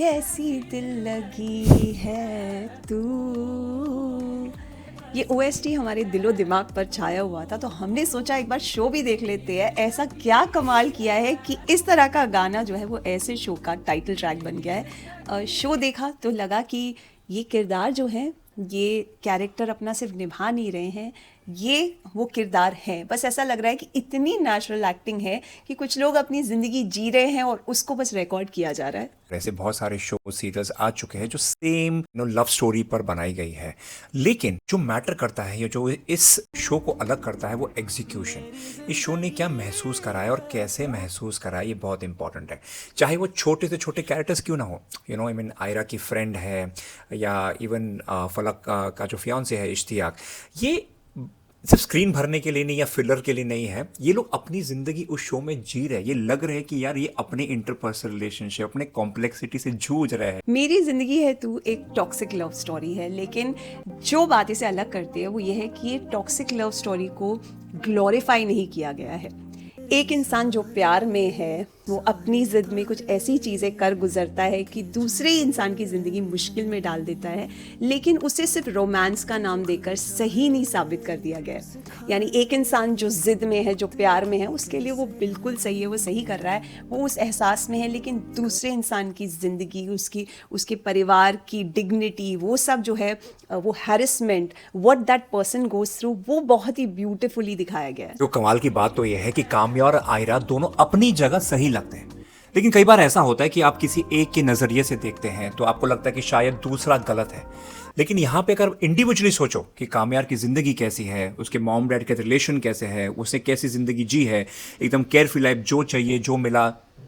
कैसी दिल लगी है तू। ये ओएसटी हमारे दिलो दिमाग पर छाया हुआ था, तो हमने सोचा एक बार शो भी देख लेते हैं। ऐसा क्या कमाल किया है कि इस तरह का गाना जो है वो ऐसे शो का टाइटल ट्रैक बन गया है। शो देखा तो लगा कि ये किरदार जो है, ये कैरेक्टर अपना सिर्फ निभा नहीं रहे हैं, ये वो किरदार है। बस ऐसा लग रहा है कि इतनी नेचुरल एक्टिंग है कि कुछ लोग अपनी ज़िंदगी जी रहे हैं और उसको बस रिकॉर्ड किया जा रहा है। ऐसे बहुत सारे शो सीरियल्स आ चुके हैं जो सेम लव स्टोरी पर बनाई गई है, लेकिन जो मैटर करता है या जो इस शो को अलग करता है वो एग्जीक्यूशन। इस शो ने क्या महसूस कराया और कैसे महसूस कराया, ये बहुत इंपॉर्टेंट है। चाहे वो छोटे से छोटे कैरेक्टर्स क्यों ना हो, आई मीन आयरा की फ्रेंड है या इवन फलक का जो फियांसे है इश्तियाक, ये सिर्फ स्क्रीन भरने के लिए नहीं या फिलर के लिए नहीं है। ये लोग अपनी जिंदगी उस शो में जी रहे हैं। ये लग रहे हैं कि यार ये अपने इंटरपर्सनल रिलेशनशिप, अपने कॉम्प्लेक्सिटी से जूझ रहे हैं। मेरी जिंदगी है तू एक टॉक्सिक लव स्टोरी है, लेकिन जो बात इसे अलग करती है वो ये है कि ये टॉक्सिक लव स्टोरी को ग्लोरीफाई नहीं किया गया है। एक इंसान जो प्यार में है वो अपनी ज़िद में कुछ ऐसी चीज़ें कर गुजरता है कि दूसरे इंसान की ज़िंदगी मुश्किल में डाल देता है, लेकिन उसे सिर्फ रोमांस का नाम देकर सही नहीं साबित कर दिया गया। यानी एक इंसान जो ज़िद में है, जो प्यार में है, उसके लिए वो बिल्कुल सही है, वो सही कर रहा है, वो उस एहसास में है, लेकिन दूसरे इंसान की ज़िंदगी, उसके परिवार की डिग्निटी, वो सब जो है, वो harassment, what that person goes through, वो बहुत ही ब्यूटीफुली दिखाया गया है। जो कमाल की बात तो यह है कि काम्या और आयरा दोनों अपनी जगह सही लगते हैं, लेकिन कई बार ऐसा होता है कि आप किसी एक के नजरिए से देखते हैं तो आपको लगता है कि शायद दूसरा गलत है। लेकिन यहाँ पे अगर इंडिविजुअली सोचो कि कामयार की जिंदगी कैसी है, उसके मॉम डैड के रिलेशन कैसे है, उसने कैसी जिंदगी जी है, एकदम केयरफुल लाइफ, जो चाहिए जो मिला,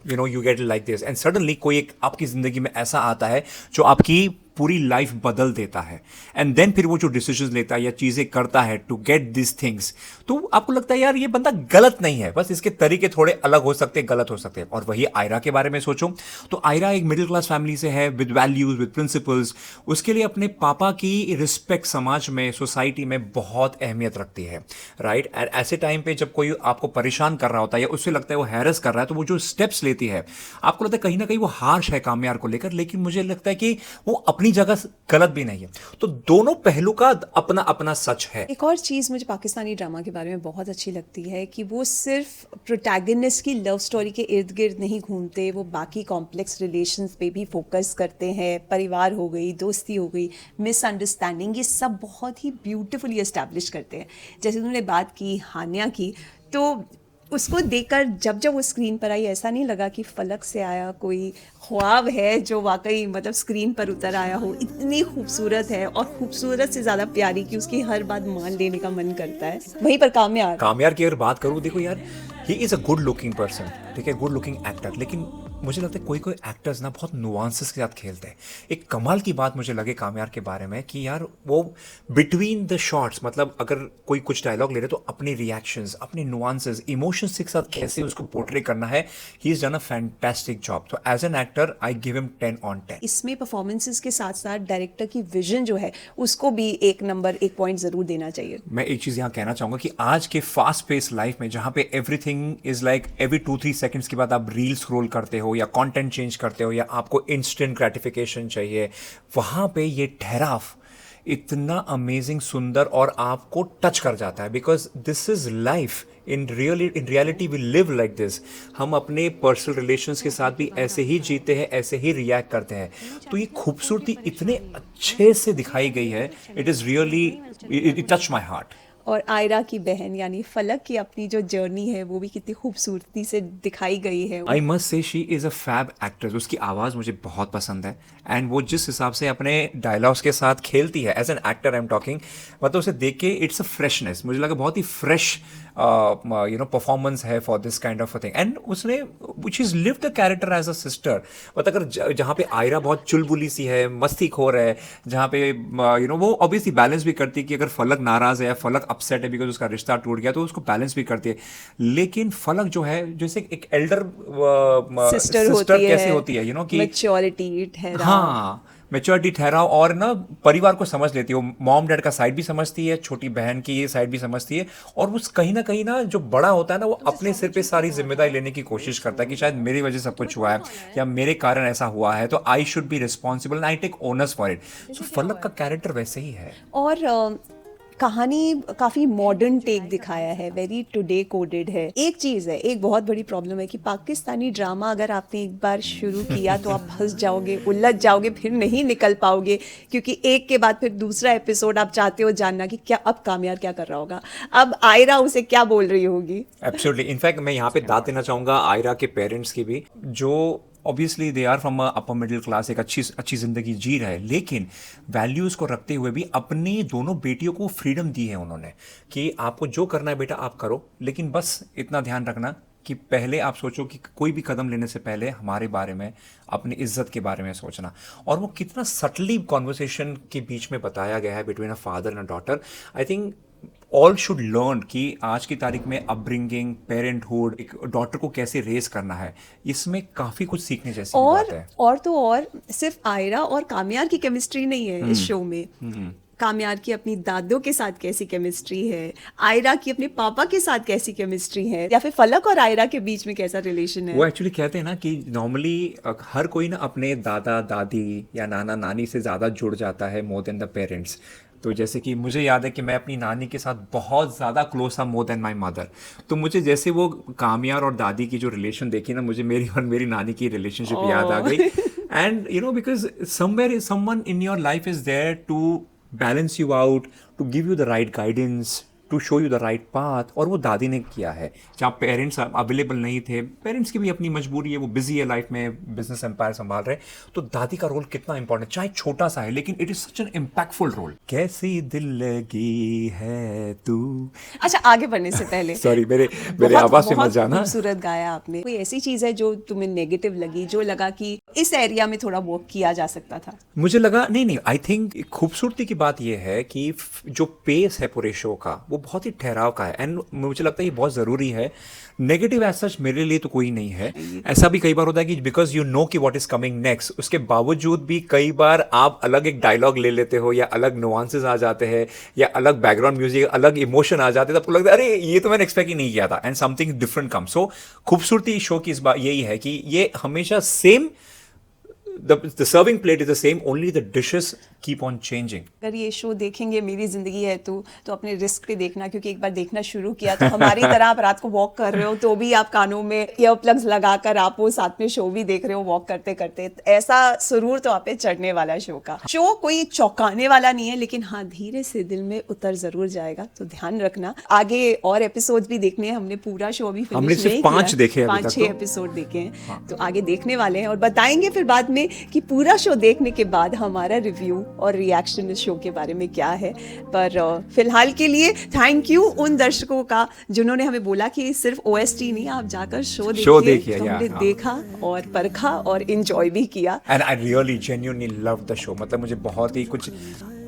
you get like this, and suddenly कोई एक आपकी जिंदगी में ऐसा आता है जो आपकी पूरी लाइफ बदल देता है, एंड देन फिर वो जो डिसीजंस लेता है या चीजें करता है टू गेट दिस थिंग्स, तो आपको लगता है यार ये बंदा गलत नहीं है, बस इसके तरीके थोड़े अलग हो सकते हैं, गलत हो सकते हैं। और वही आयरा के बारे में सोचो तो आयरा एक मिडिल क्लास फैमिली से है, विद वैल्यूज, विद प्रिंसिपल्स। उसके लिए अपने पापा की रिस्पेक्ट समाज में, सोसाइटी में बहुत अहमियत रखती है, राइट। एंड ऐसे टाइम पे जब कोई आपको परेशान कर रहा होता है या उससे लगता है वो हैरेस कर रहा है, तो वो जो स्टेप्स लेती है, आपको लगता है कहीं ना कहीं वो हार्श है कामयार को लेकर, लेकिन मुझे लगता है कि वो अपनी जगह गलत भी नहीं है। तो दोनों पहलू का अपना अपना सच है। एक और चीज़ मुझे पाकिस्तानी ड्रामा के बारे में बहुत अच्छी लगती है कि वो सिर्फ प्रोटैगनिस्ट की लव स्टोरी के इर्द गिर्द नहीं घूमते, वो बाकी कॉम्प्लेक्स रिलेशंस पे भी फोकस करते हैं। परिवार हो गई, दोस्ती हो गई, मिसअंडरस्टैंडिंग, ये सब बहुत ही ब्यूटीफुली एस्टैब्लिश करते हैं। जैसे उन्होंने बात की हान्या की, तो उसको देखकर जब जब वो स्क्रीन पर आई, ऐसा नहीं लगा कि फलक से आया कोई ख्वाब है जो वाकई मतलब स्क्रीन पर उतर आया हो। इतनी खूबसूरत है, और खूबसूरत से ज़्यादा प्यारी कि उसकी हर बात मान लेने का मन करता है। वहीं पर कामयार की अगर बात करूं, देखो यार, he is a good looking person, ठीक है, गुड लुकिंग एक्टर, लेकिन मुझे लगता है कोई कोई एक्टर्स ना बहुत नुआंसेस के साथ खेलते हैं। एक कमाल की बात मुझे लगे कामयार के बारे में कि यार वो बिटवीन द शॉट्स, मतलब अगर कोई कुछ डायलॉग ले रहे तो अपने रिएक्शंस, अपने नुआंसेस, इमोशंस के साथ कैसे उसको पोर्ट्रे करना है, he is done a fantastic job. तो as an actor I give him 10/10। इसमें परफॉर्मेंसेस के साथ साथ डायरेक्टर की विजन जो है उसको भी एक नंबर, एक पॉइंट ज़रूर देना चाहिए। मैं एक चीज़ यहाँ कहना चाहूँगा कि आज के फास्ट पेस लाइफ में, जहाँ पे everything is like every 2-3 seconds के बाद आप रील स्क्रॉल करते हो या कंटेंट चेंज करते हो या आपको इंस्टेंट ग्रेटिफिकेशन चाहिए, वहाँ पे ये ठहराव इतना अमेजिंग, सुंदर और आपको टच कर जाता है, because this is life. In reality we live like this. हम अपने पर्सनल रिलेशंस के साथ भी ऐसे ही जीते हैं, ऐसे ही रिएक्ट करते हैं। तो ये खूबसूरती इतने अच्छे से दिखाई गई है, it is really, it touch my heart. और आयरा की बहन यानी फलक की अपनी जो जर्नी है वो भी कितनी खूबसूरती से दिखाई गई है। I must say she is a fab actress. उसकी आवाज़ मुझे बहुत पसंद है, एंड वो जिस हिसाब से अपने डायलॉग्स के साथ खेलती है, as an actor I am talking, मतलब उसे देख के इट्स अ फ्रेशनेस, मुझे लगा बहुत ही फ्रेश परफॉर्मेंस है for this kind of a thing. And उसने which is live the character as a sister. मतलब अगर जहाँ पे आयरा बहुत चुलबुली सी है, मस्ती खोर है, जहाँ पे वो ऑब्वियसली बैलेंस भी करती है कि अगर फलक नाराज है या फलक अपसेट है बिकॉज उसका रिश्ता टूट गया, तो उसको बैलेंस भी करती है। लेकिन फलक जो है, जैसे एक एल्डर सिस्टर सिस्टर होती कैसे है, होती है, कि मैच्योरिटी, ठहराव। हाँ, मेच्योरिटी ठहराव और ना परिवार को समझ लेती है, वो मॉम डैड का साइड भी समझती है, छोटी बहन की ये साइड भी समझती है, और वो कहीं ना जो बड़ा होता है ना वो अपने सिर पे सारी जिम्मेदारी लेने की कोशिश करता है कि शायद मेरी वजह से सब कुछ हुआ है या मेरे कारण ऐसा हुआ है, तो I should be responsible and I take owners for it. So Falak का कैरेक्टर वैसे ही है। और कहानी काफ़ी मॉडर्न टेक दिखाया है, वेरी टुडे कोडेड है। एक चीज़ है, एक बहुत बड़ी प्रॉब्लम है कि पाकिस्तानी ड्रामा अगर आपने एक बार शुरू किया तो आप फंस जाओगे, उलझ जाओगे, फिर नहीं निकल पाओगे, क्योंकि एक के बाद फिर दूसरा एपिसोड आप चाहते हो जानना कि क्या अब कामयाब क्या कर रहा होगा, अब आयरा उसे क्या बोल रही होगी। एब्सोल्युटली। इनफैक्ट मैं यहाँ पे दाद देना चाहूँगा आयरा के पेरेंट्स की भी, जो obviously they are from upper middle class, एक अच्छी ज़िंदगी जी रहे, लेकिन वैल्यूज़ को रखते हुए भी अपनी दोनों बेटियों को फ्रीडम दी है उन्होंने कि आपको जो करना है बेटा आप करो, लेकिन बस इतना ध्यान रखना कि पहले आप सोचो कि कोई भी कदम लेने से पहले हमारे बारे में, अपनी इज्जत के बारे में सोचना। और वो कितना सटली कॉन्वर्सेशन के बीच में बताया गया है between a father and a daughter. I think all should learn कि आज की तारीख में अपब्रिंगिंग, पेरेंटहुड, एक डॉटर को कैसे रेज करना है, इसमें काफ़ी कुछ सीखने जैसी बात है। और तो और सिर्फ आयरा और कामयार की केमिस्ट्री नहीं है इस शो में, कामयार की अपनी दादों के साथ कैसी केमिस्ट्री है, आयरा की अपने पापा के साथ कैसी केमिस्ट्री है, या फिर फलक और आयरा के बीच में कैसा रिलेशन है। वो एक्चुअली कहते हैं ना कि नॉर्मली हर कोई ना अपने दादा दादी या नाना नानी से ज़्यादा जुड़ जाता है मोर देन द पेरेंट्स। तो जैसे कि मुझे याद है कि मैं अपनी नानी के साथ बहुत ज़्यादा क्लोज था, मोर देन माई मदर। तो मुझे जैसे वो कामयार और दादी की जो रिलेशन देखी ना, मुझे मेरी और मेरी नानी की रिलेशनशिप याद आ गई। And you know because somewhere someone in your life is there to balance you out, to give you the right guidance, to show you the right path. और वो दादी ने किया है। जहाँ पेरेंट्स अवेलेबल नहीं थे, पेरेंट्स की भी अपनी मजबूरी है, वो बिजी है लाइफ में, बिजनेस एम्पायर संभाल रहे, तो दादी का रोल कितना इंपॉर्टेंट, चाहे छोटा सा है लेकिन it is such an impactful role. कैसी दिल लगी है तू। अच्छा, आगे बढ़ने से पहले सॉरी मेरे आवाज से मत जाना। खूबसूरत गाया आपने। कोई ऐसी चीज है जो तुम्हें नेगेटिव लगी, जो लगा कि इस एरिया में थोड़ा वर्क किया जा सकता था? मुझे लगा नहीं, आई थिंक खूबसूरती की बात यह है कि जो पेस है पूरे शो का वो बहुत ही ठहराव का है, एंड मुझे लगता है ये बहुत ज़रूरी है। नेगेटिव एज सच मेरे लिए तो कोई नहीं है। ऐसा भी कई बार होता है कि बिकॉज यू नो कि व्हाट इज कमिंग नेक्स्ट, उसके बावजूद भी कई बार आप अलग एक डायलॉग ले लेते हो या अलग नुआंसेस आ जाते हैं या अलग बैकग्राउंड म्यूजिक, अलग इमोशन आ जाते हैं, तो आपको लगता है अरे ये तो मैंने एक्सपेक्ट ही नहीं किया था, एंड समथिंग डिफरेंट कम। सो खूबसूरती शो की इस बात यही है कि ये हमेशा same, the serving plate is the same, only the dishes keep on changing. अगर ये शो देखेंगे मेरी जिंदगी है तो अपने रिस्क पे देखना, क्योंकि एक बार देखना शुरू किया तो हमारी तरह आप रात को वॉक कर रहे हो तो भी आप कानों में ईयर प्लग्स लगाकर आप वो साथ में शो भी देख रहे हो वॉक करते करते। ऐसा सुरूर तो आप पे चढ़ने वाला शो का। शो कोई चौंकाने वाला नहीं है, लेकिन हाँ धीरे से दिल में उतर जरूर जाएगा, तो ध्यान रखना। आगे और एपिसोड भी देखने हैं, हमने पूरा शो अभी फिनिश नहीं किया, 5 देखे हैं, 5-6 एपिसोड देखे हैं। हाँ। तो आगे देखने वाले हैं और बताएंगे फिर बाद में कि पूरा शो देखने के बाद हमारा रिव्यू और रिएक्शन इस शो के बारे में क्या है। पर फिलहाल के लिए थैंक यू उन दर्शकों का जिन्होंने हमें बोला कि सिर्फ ओएसटी नहीं, आप जाकर शो देखिए। तो हमने देखा और परखा और एंजॉय भी किया। And I really genuinely love the show. मतलब मुझे बहुत ही कुछ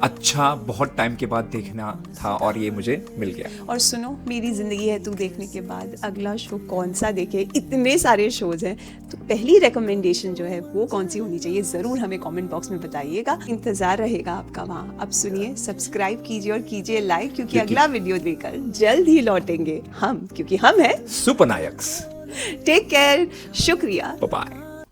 अच्छा बहुत टाइम के बाद देखना था और ये मुझे मिल गया। और सुनो, मेरी जिंदगी है तू देखने के बाद अगला शो कौन सा देखे, इतने सारे शोज हैं, तो पहली रिकमेंडेशन जो है वो कौन सी होनी चाहिए, जरूर हमें कमेंट बॉक्स में बताइएगा। इंतजार रहेगा आपका वहाँ। अब सुनिए, सब्सक्राइब कीजिए और कीजिए लाइक, क्योंकि अगला वीडियो देकर जल्द ही लौटेंगे हम, क्योंकि हम हैं सुपर नायक्स। टेक केयर, शुक्रिया, बाय बाय।